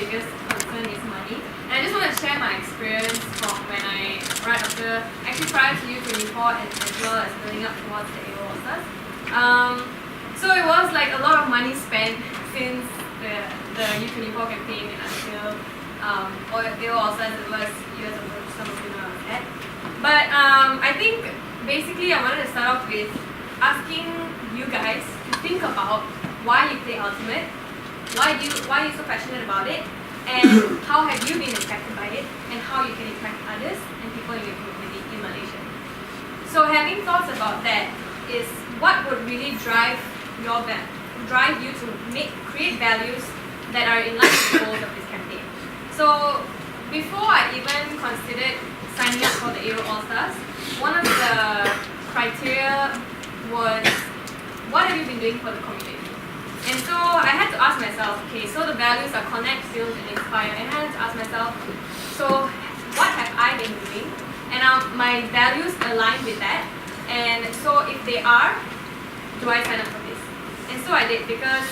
biggest concern is money. And I just want to share my experience from when right after, actually prior to U24 and as well as building up towards the AO All-Stars. So it was like a lot of money spent since the U24 campaign until AO All-Stars, as well as years of which some of you know I was at. But I think basically I wanted to start off with asking you guys to think about why you play Ultimate, why are you so passionate about it, and how have you been impacted by it, and how you can impact others and people in your community in Malaysia. So having thoughts about that is what would really drive you to create values that are in line with the goals of this campaign. So before I even considered signing up for the AO All-Stars, one of the criteria was, what have you been doing for the community? And so I had to ask myself, okay, so the values are connect, build, and inspire. And I had to ask myself, so what have I been doing? And my values align with that. And so if they are, do I sign up for this? And so I did because,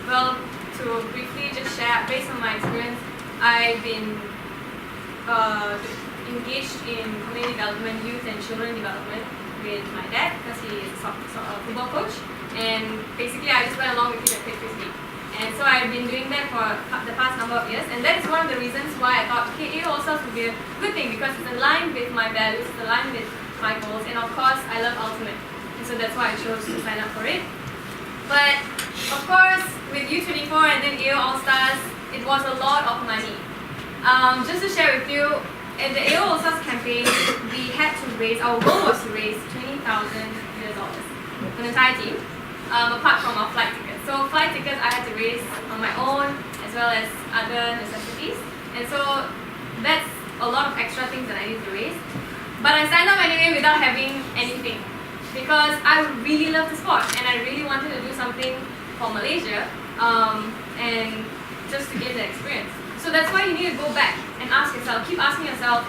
well, to briefly just share, based on my experience, I've been engaged in community development, youth and children development with my dad because he is a football coach. And basically I just went along with him and played frisbee. And so I've been doing that for the past number of years, and that is one of the reasons why I thought, okay, AO All-Stars would be a good thing because it's aligned with my values, it's aligned with my goals, and of course I love Ultimate. And so that's why I chose to sign up for it. But of course, with U24 and then AO All-Stars, it was a lot of money. Just to share with you, in the AO All-Stars campaign, we had to raise, our goal was to raise $20,000 for the entire team. Apart from our flight tickets. So flight tickets I had to raise on my own as well as other necessities. And so that's a lot of extra things that I need to raise. But I signed up anyway without having anything because I really love the sport and I really wanted to do something for Malaysia and just to get the experience. So that's why you need to go back and ask yourself, keep asking yourself,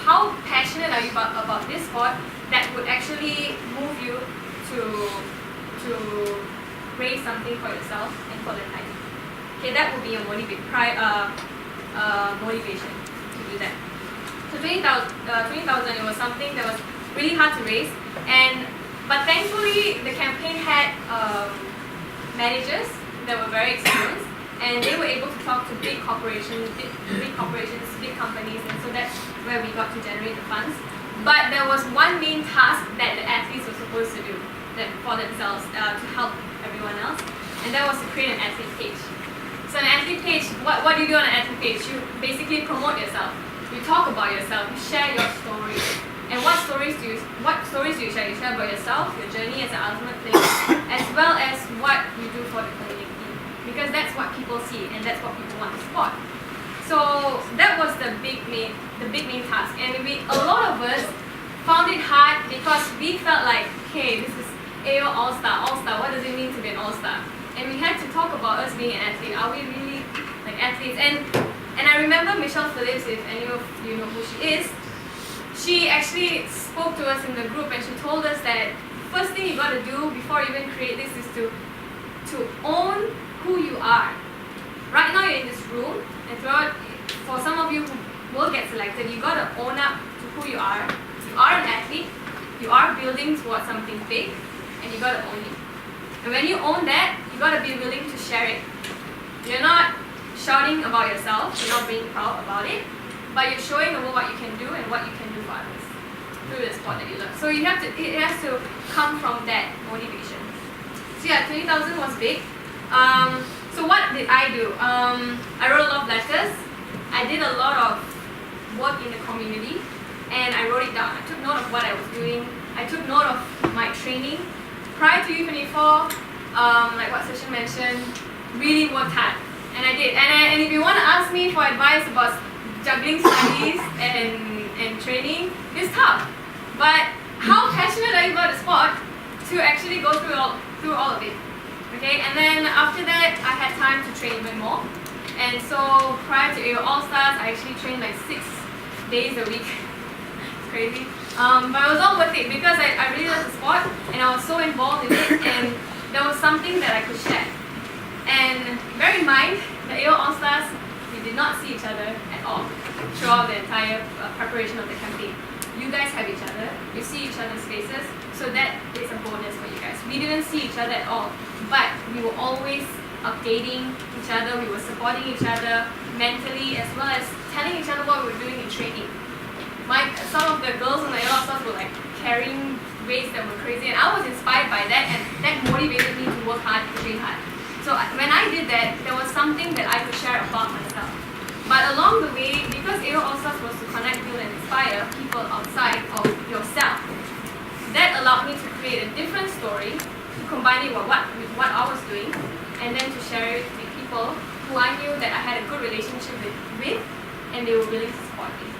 how passionate are you about this sport that would actually move you to raise something for yourself and for the entire team. Okay, that would be your motivation to do that. So 20,000, it was something that was really hard to raise, but thankfully the campaign had managers that were very experienced, and they were able to talk to big corporations, big companies, and so that's where we got to generate the funds. But there was one main task that the athletes were supposed to do for themselves to help everyone else, and that was to create an athlete page. So an athlete page, what do you do on an athlete page? You basically promote yourself. You talk about yourself. You share your stories. And what stories do you share? You share about yourself, your journey as an ultimate player, as well as what you do for the community, because that's what people see and that's what people want to support. So that was the big main task, and a lot of us found it hard because we felt like, okay, this is AO All-Star, what does it mean to be an All-Star? And we had to talk about us being an athlete. Are we really like athletes? And I remember Michelle Phillips, if any of you know who she is, she actually spoke to us in the group and she told us that first thing you got to do before you even create this is to own who you are. Right now you're in this room, and for some of you who will get selected, you got to own up to who you are. You are an athlete, you are building towards something big, and you gotta own it. And when you own that, you gotta be willing to share it. You're not shouting about yourself, you're not being proud about it, but you're showing the world what you can do and what you can do for others through the sport that you love. So it has to come from that motivation. So yeah, 20,000 was big. So what did I do? I wrote a lot of letters. I did a lot of work in the community, and I wrote it down. I took note of what I was doing. I took note of my training. Prior to U24, like what Session mentioned, really worked hard, and I did. And if you want to ask me for advice about juggling studies and training, it's tough. But how passionate are you about the sport to actually go through all of it? Okay, and then after that, I had time to train even more. And so prior to AO All-Stars, I actually trained like 6 days a week. It's crazy. But it was all worth it because I really love the sport and I was so involved in it, and there was something that I could share. And bear in mind, the AO All-Stars not see each other at all throughout the entire preparation of the campaign. You guys have each other, you see each other's faces, so that is a bonus for you guys. We didn't see each other at all, but we were always updating each other, we were supporting each other mentally, as well as telling each other what we were doing in training. Some of the girls on the Yellow Stars were like carrying weights that were crazy, and I was inspired by that, and that motivated me to work hard, to train hard. So when I did that, there was something that I could share about myself. But along the way, because Aero All-Stars was to connect, build, and inspire people outside of yourself, that allowed me to create a different story, to combine it with what I was doing, and then to share it with people who I knew that I had a good relationship with, and they were willing to support me.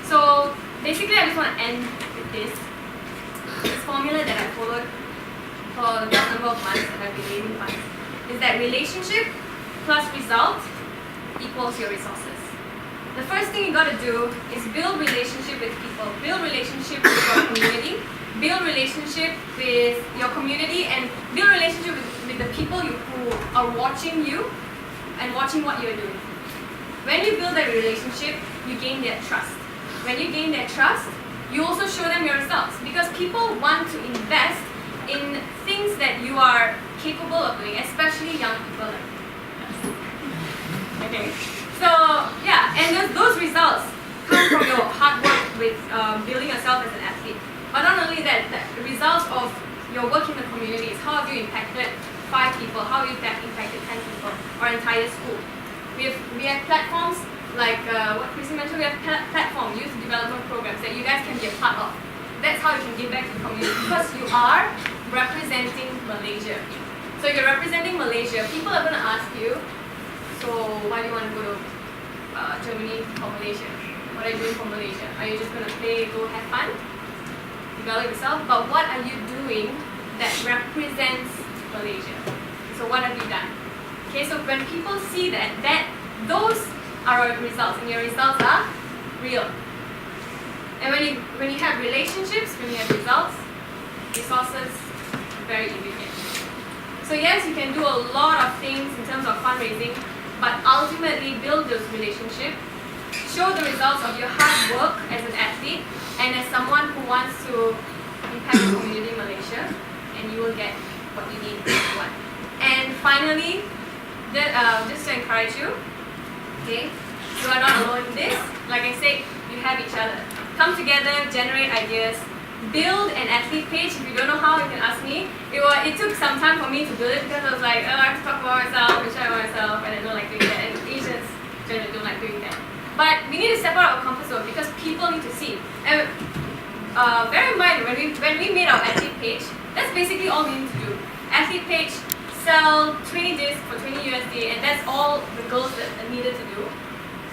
So basically, I just want to end with this formula that I followed for the last number of months that I've been raising funds, is that relationship plus result equals your resources. The first thing you got to do is build relationship with people, build relationship with your community, build relationship with your community, and build relationship with the people who are watching you and watching what you're doing. When you build that relationship, you gain their trust. When you gain their trust, you also show them your results, because people want to invest in things that you are capable of doing, especially young people like us. Okay, so yeah, and those results come from your hard work with building yourself as an athlete. But not only that, the results of your work in the community is how have you impacted 5 people, how have you impacted 10 people, or entire school. We have platforms like what Chrissy mentioned, we have platform, youth development programs that you guys can be a part of. That's how you can give back to the community, because you are representing Malaysia. So if you're representing Malaysia, people are going to ask you, so why do you want to go to Germany or Malaysia? What are you doing for Malaysia? Are you just going to play, go have fun, develop yourself? But what are you doing that represents Malaysia? So what have you done? Okay, so when people see that those are our results, and your results are real. And when you have relationships, when you have results, resources, very easy to get. So yes, you can do a lot of things in terms of fundraising, but ultimately build those relationships, show the results of your hard work as an athlete and as someone who wants to impact the community in Malaysia, and you will get what you need to want. And finally, just to encourage you, okay, you are not alone in this. Like I said, you have each other. Come together, generate ideas, build an athlete page. If you don't know how, you can ask me. It took some time for me to build it, because I was like, I have to talk about myself and share about myself, and I don't like doing that. And Asians generally don't like doing that. But we need to step out of our comfort zone, because people need to see. And bear in mind, when we made our athlete page, that's basically all we need to do. Athlete page, sell 20 discs for 20 USD, and that's all the goals that are needed to do.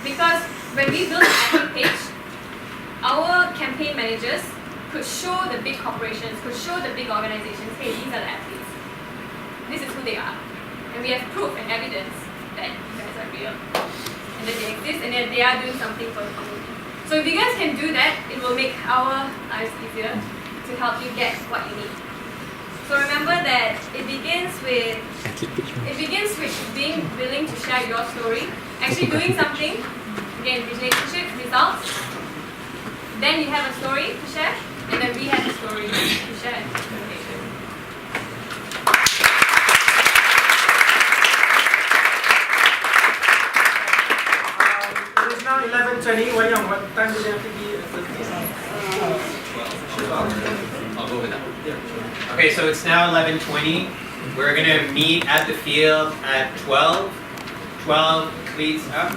Because when we built an athlete page, our campaign managers could show the big corporations, could show the big organizations, hey, these are the athletes. This is who they are. And we have proof and evidence that you guys are real, and that they exist, and that they are doing something for the community. So if you guys can do that, it will make our lives easier to help you get what you need. So remember that it begins with being willing to share your story, actually doing something, again, relationship, results, then you have a story to share, and then we have a story to share. It is now 11:20. Wayang, what time do they have to be at the 12. I'll go with that. Yeah. Okay, so it's now 11:20. We're gonna meet at the field at 12. 12 cleats up.